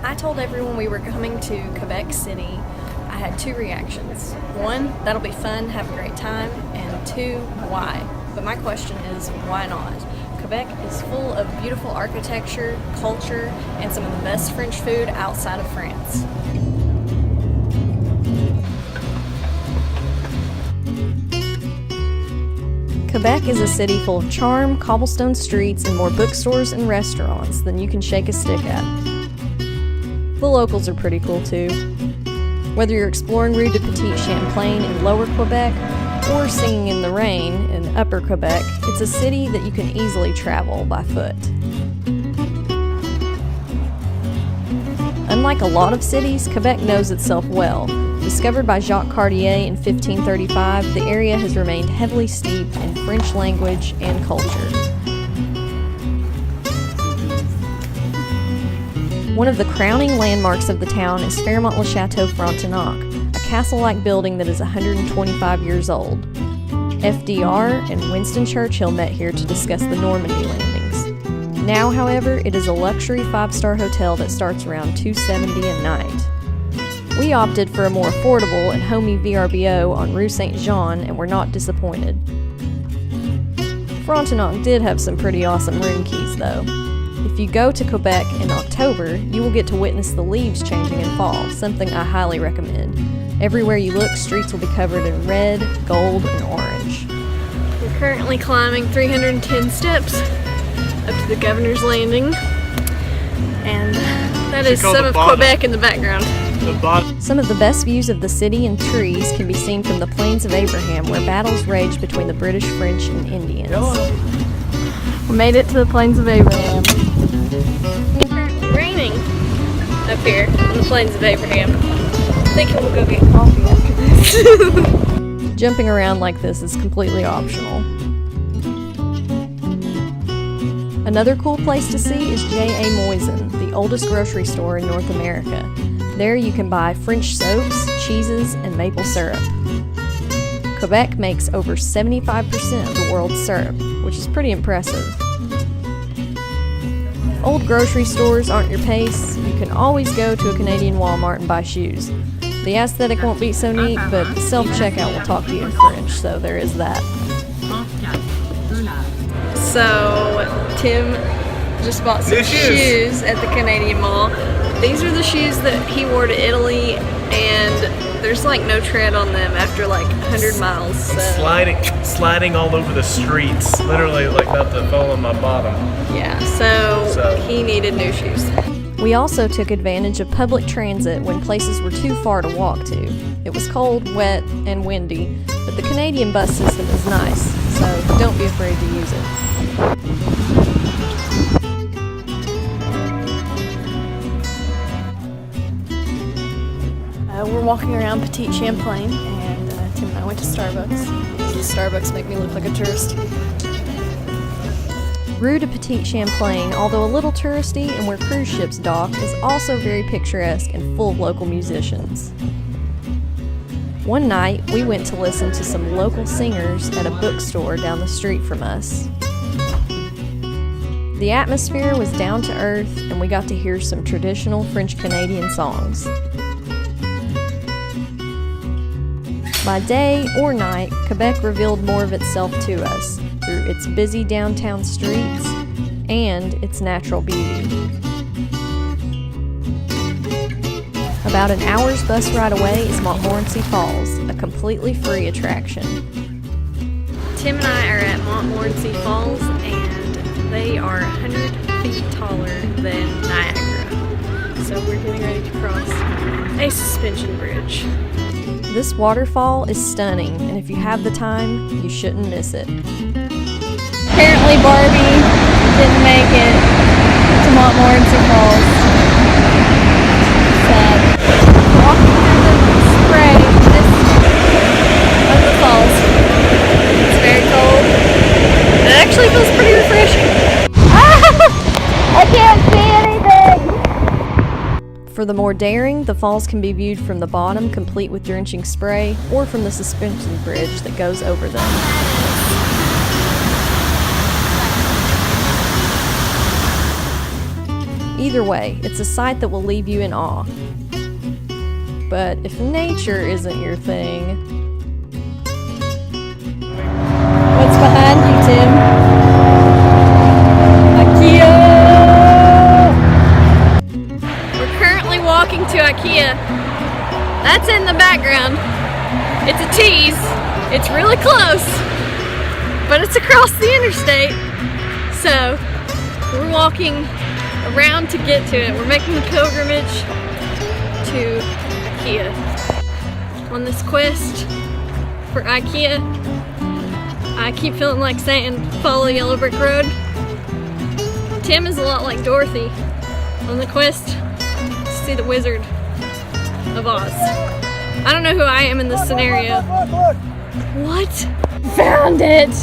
I told everyone we were coming to Quebec City, I had two reactions. One, that'll be fun, have a great time, and two, why? But my question is, why not? Quebec is full of beautiful architecture, culture, and some of the best French food outside of France. Quebec is a city full of charm, cobblestone streets, and more bookstores and restaurants than you can shake a stick at. The locals are pretty cool too. Whether you're exploring Rue de Petit Champlain in Lower Quebec or singing in the rain in Upper Quebec, it's a city that you can easily travel by foot. Unlike a lot of cities, Quebec knows itself well. Discovered by Jacques Cartier in 1535, the area has remained heavily steeped in French language and culture. One of the crowning landmarks of the town is Fairmont Chateau Frontenac, a castle-like building that is 125 years old. FDR and Winston Churchill met here to discuss the Normandy landings. Now, however, it is a luxury 5-star hotel that starts around $270 a night. We opted for a more affordable and homey VRBO on Rue Saint-Jean and were not disappointed. Frontenac did have some pretty awesome room keys, though. If you go to Quebec in October, you will get to witness the leaves changing in fall, something I highly recommend. Everywhere you look, streets will be covered in red, gold, and orange. We're currently climbing 310 steps up to the Governor's Landing, and that is some of Quebec in the background. Some of the best views of the city and trees can be seen from the Plains of Abraham, where battles raged between the British, French, and Indians. We made it to the Plains of Abraham. It's currently raining up here on the Plains of Abraham. I think we'll go get coffee after this. Jumping around like this is completely optional. Another cool place to see is J.A. Moisen, the oldest grocery store in North America. There you can buy French soaps, cheeses, and maple syrup. Quebec makes over 75% of the world's syrup, which is pretty impressive. If old grocery stores aren't your pace, you can always go to a Canadian Walmart and buy shoes. The aesthetic won't be so neat, but the self-checkout will talk to you in French, so there is that. So, Tim just bought some shoes at the Canadian Mall. These are the shoes that he wore to Italy, and there's like no tread on them after like 100 miles. So. Sliding all over the streets, literally like about to fall on my bottom. Yeah, so he needed new shoes. We also took advantage of public transit when places were too far to walk to. It was cold, wet, and windy, but the Canadian bus system is nice, so don't be afraid to use it. We're walking around Petit Champlain, and Tim and I went to Starbucks. The Starbucks make me look like a tourist. Rue de Petit Champlain, although a little touristy and where cruise ships dock, is also very picturesque and full of local musicians. One night, we went to listen to some local singers at a bookstore down the street from us. The atmosphere was down to earth, and we got to hear some traditional French-Canadian songs. By day or night, Quebec revealed more of itself to us through its busy downtown streets and its natural beauty. About an hour's bus ride away is Montmorency Falls, a completely free attraction. Tim and I are at Montmorency Falls, and they are 100 feet taller than Niagara. So we're getting ready to cross a suspension bridge. This waterfall is stunning, and if you have the time, you shouldn't miss it. Apparently Barbie didn't make it to Montmorency Falls. Sad. Walking through the spray of the falls. It's very cold. It actually feels pretty refreshing. I can't see anything! For the more daring, the falls can be viewed from the bottom, complete with drenching spray, or from the suspension bridge that goes over them. Either way, it's a sight that will leave you in awe. But if nature isn't your thing... What's behind you, Tim? IKEA! We're currently walking to IKEA. That's in the background. It's a tease. It's really close, but it's across the interstate. So we're walking around to get to it. We're making the pilgrimage to IKEA. On this quest for IKEA, I keep feeling like saying follow the yellow brick road. Tim is a lot like Dorothy on the quest to see the Wizard of Oz. I don't know who I am in this scenario. What? Found it!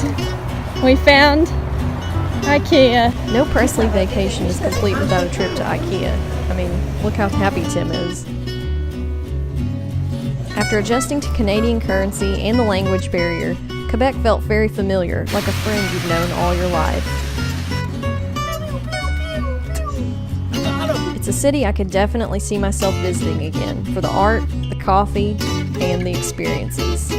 We found IKEA. No Presley vacation is complete without a trip to IKEA. I mean, look how happy Tim is. After adjusting to Canadian currency and the language barrier, Quebec felt very familiar, like a friend you've known all your life. It's a city I could definitely see myself visiting again for the art, the coffee, and the experiences.